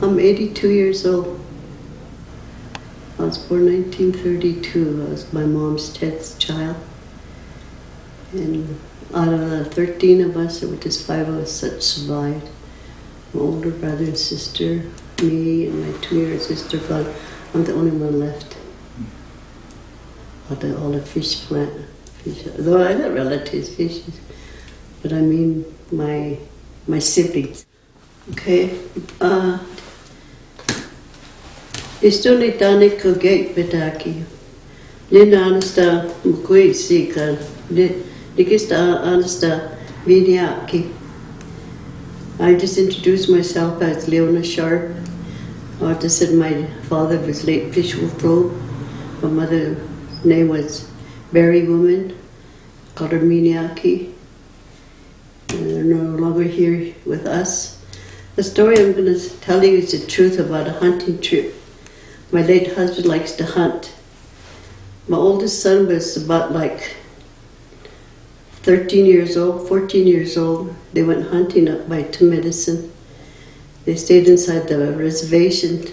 I'm 82 years old. I was born 1932. I was my mom's 10th child. And out of the 13 of us, there were just 5 of us that survived. My older brother and sister, me, and my 2-year-old sister gone. I'm the only one left. All the fish plant. Though I got relatives, fishes. But I mean my siblings. Okay. Istuni tani ko gate bedaki. Lina anasta mukui sika. Likista anasta viniaki. I just introduced myself as Leona Sharp. I just said my father was late Fish Wolf Road. My mother's name was Berry Woman. Called her Miniaki. And they're no longer here with us. The story I'm going to tell you is the truth about a hunting trip. My late husband likes to hunt. My oldest son was about like 13 years old, 14 years old. They went hunting up by to Medicine. They stayed inside the reservation.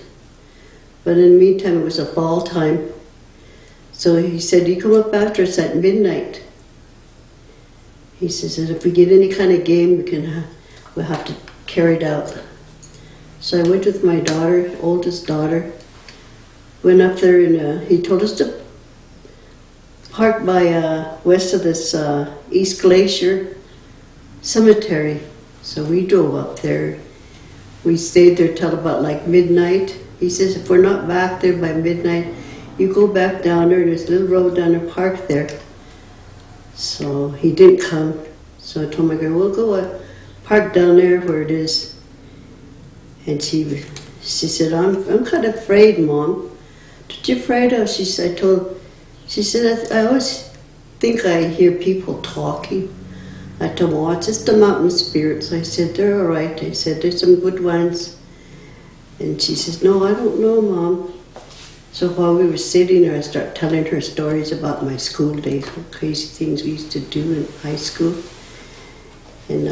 But in the meantime, it was a fall time. So he said, you come up after us at midnight. He says that if we get any kind of game, we'll have to carry it out. So I went with my daughter, oldest daughter. Went up there and he told us to park by west of this East Glacier Cemetery. So we drove up there. We stayed there till about like midnight. He says if we're not back there by midnight, you go back down there and there's a little road down there, park there. So he didn't come. So I told my girl, we'll go park down there where it is. And she said, I'm kind of afraid, Mom. What you afraid of? She said, I always think I hear people talking. I told her, well, it's just the mountain spirits. I said, they're all right. I said, there's some good ones. And she says, no, I don't know, Mom. So while we were sitting there, I started telling her stories about my school days, what crazy things we used to do in high school. And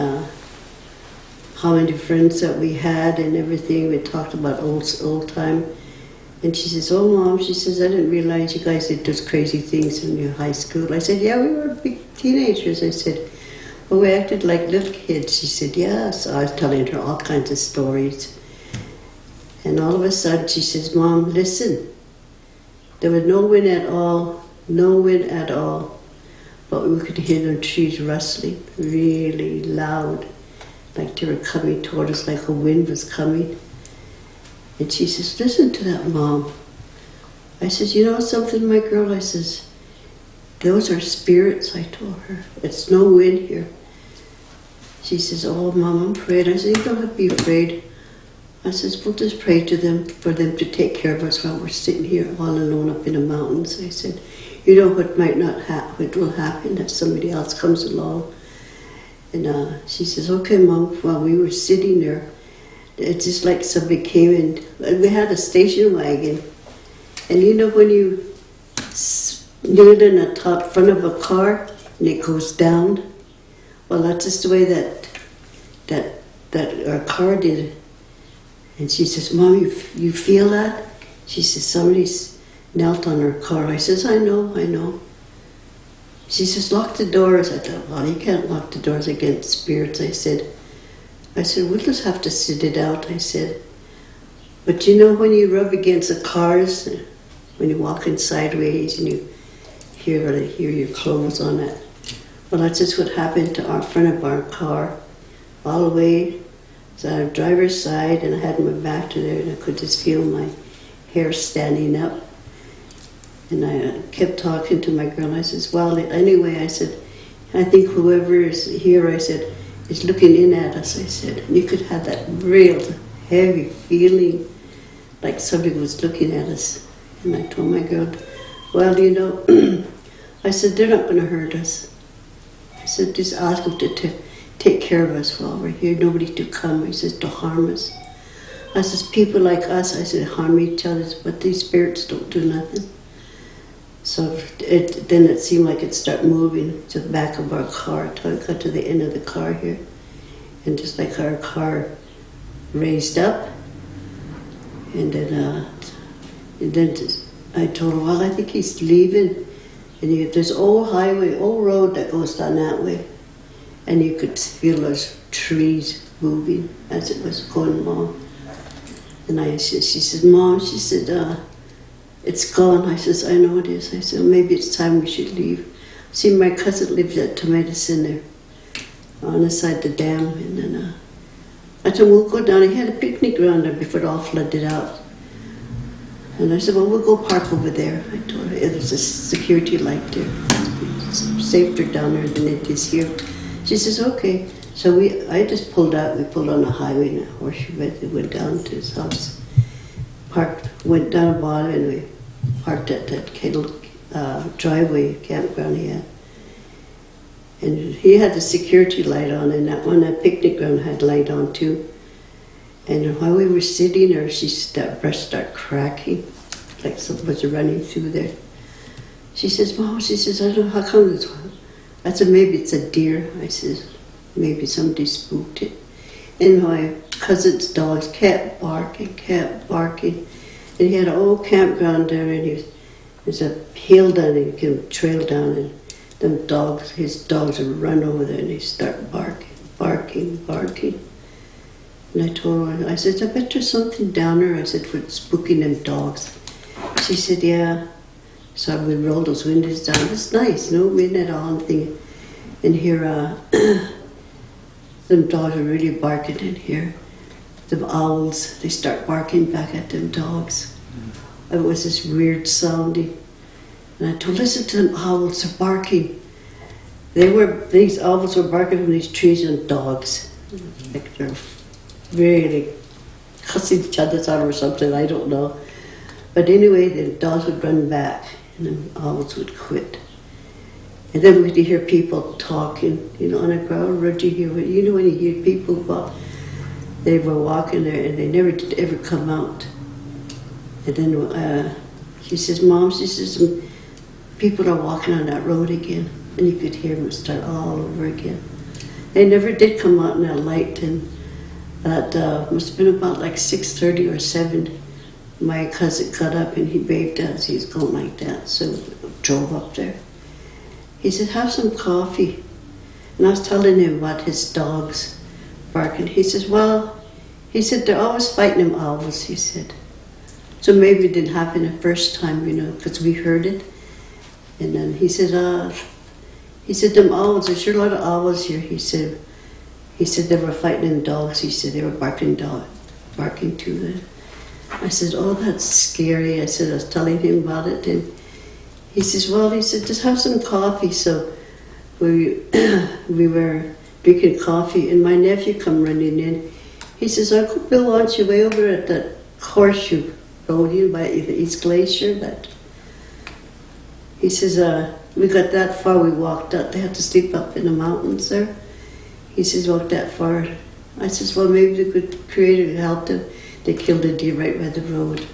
how many friends that we had and everything. We talked about old time. And she says, oh, Mom, she says, I didn't realize you guys did those crazy things in your high school. I said, yeah, we were big teenagers. I said, well, we acted like little kids. She said, yeah. So I was telling her all kinds of stories. And all of a sudden, she says, Mom, listen. There was no wind at all, no wind at all. But we could hear the trees rustling really loud, like they were coming toward us, like a wind was coming. And she says, listen to that, Mom. I says, you know something, my girl? I says, those are spirits, I told her. It's no wind here. She says, oh, Mom, I'm afraid. I said, you don't have to be afraid. I says, we'll just pray to them for them to take care of us while we're sitting here all alone up in the mountains. I said, you know what might not happen, what will happen if somebody else comes along. And she says, okay, Mom. While we were sitting there, it's just like somebody came in. We had a station wagon. And you know when you kneel in the top front of a car and it goes down? Well, that's just the way that our car did. And she says, Mom, you feel that? She says, somebody's knelt on her car. I says, I know. She says, lock the doors. I thought, well, you can't lock the doors against spirits. I said, we'll just have to sit it out. I said, but you know when you rub against the cars, when you're walking sideways and you hear your clothes on it. Well, that's just what happened to our front of our car, all the way. So I had driver's side and I had my back to there and I could just feel my hair standing up. And I kept talking to my girl. I says, well, anyway, I said, I think whoever is here, I said, is looking in at us. I said, and you could have that real heavy feeling like somebody was looking at us. And I told my girl, well, you know, I said, they're not going to hurt us. I said, just ask them to take care of us while we're here. Nobody to come, I said, to harm us. I says, people like us, I said, harm each other, but these spirits don't do nothing. So then it seemed like it started moving to the back of our car until it got to the end of the car here. And just like our car raised up, And then I told her, well, I think he's leaving. And there's old highway, old road that goes down that way. And you could feel those trees moving as it was going along. And she said, Mom, she said, it's gone. I says, I know it is. I said, maybe it's time we should leave. See, my cousin lives at Tomatoes there, on the side of the dam. And then I said, we'll go down. He had a picnic ground there before it all flooded out. And I said, well, we'll go park over there. I told her, there's a security light there. It's safer down there than it is here. She says, okay. So I just pulled out. We pulled on the highway in a horseshoe bed. We went down to his house. Went down the bottom, and we parked at that kettle driveway campground he had. And he had the security light on, and that picnic ground had light on too. And while we were sitting there, that brush started cracking, like something was running through there. She says, Mom, she says, I don't know, how come this one? I said, maybe it's a deer. I said, maybe somebody spooked it. And my cousin's dogs kept barking. And he had an old campground there, and there's a hill down, and you can trail down, and his dogs would run over there, and they start barking. And I told her, I said, I bet there's something down there. I said, for spooking them dogs. She said, yeah. So we rolled those windows down. It's nice, no wind at all. And here, them dogs are really barking in here. The owls, they start barking back at them dogs. It was this weird sounding. And I told, listen to them owls, they're barking. These owls were barking from these trees on dogs. Like they're really cussing each other out or something, I don't know. But anyway, the dogs would run back and the owls would quit. And then we'd hear people talking, on a ground road. When you hear people walk, they were walking there and they never did ever come out. And then she says, Mom, she says, some people are walking on that road again. And you could hear them start all over again. They never did come out in that light, and that must have been about like 6:30 or 7. My cousin got up and he waved us. He was going like that, so we drove up there. He said, have some coffee. And I was telling him about his dogs barking. He says, well, they're always fighting them owls, he said. So maybe it didn't happen the first time, because we heard it. And then he said, them owls, there's sure a lot of owls here, he said. He said they were fighting them dogs. He said they were barking to them. I said, oh, that's scary. I said, I was telling him about it. And he says, just have some coffee. So we were drinking coffee, and my nephew come running in. He says, Uncle Bill wants you way over at that horseshoe road by the East Glacier. He says, we got that far, we walked up. They had to sleep up in the mountains there. He says, walk that far. I says, well, maybe the good creator helped them. They killed a deer right by the road.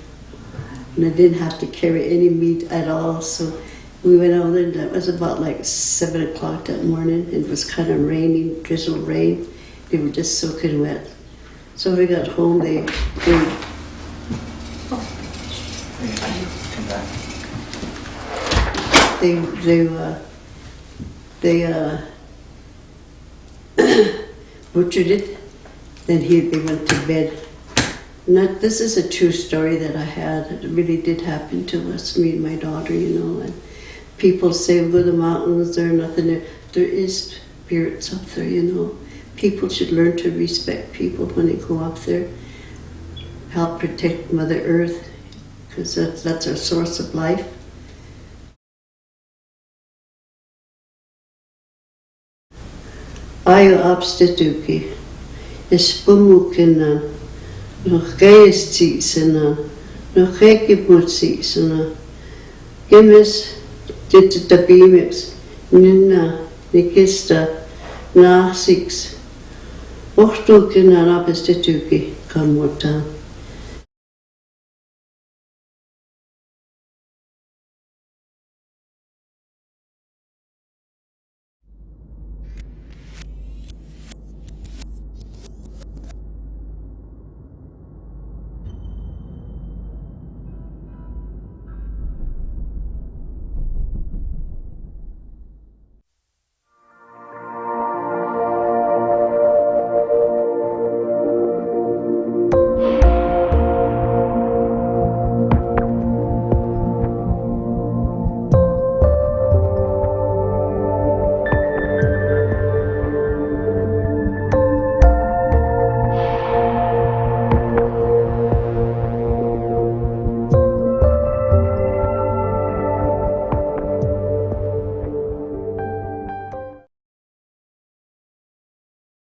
And I didn't have to carry any meat at all. So we went out there, and that was about like 7 o'clock that morning. It was kind of raining, drizzle rain. They were just soaking wet. So we got home, they butchered it, then they went to bed. This is a true story that I had. It really did happen to us, me and my daughter, and people say, go to the mountains, there's nothing there. There is spirits up there, People should learn to respect people when they go up there. Help protect Mother Earth, because that's our source of life. Ayo abstetuki, espumukina, no geestsina, no gekiputsina, gimis, titabimex, nina, nikista, nachsix, ochtukina abstetuki, kamuta.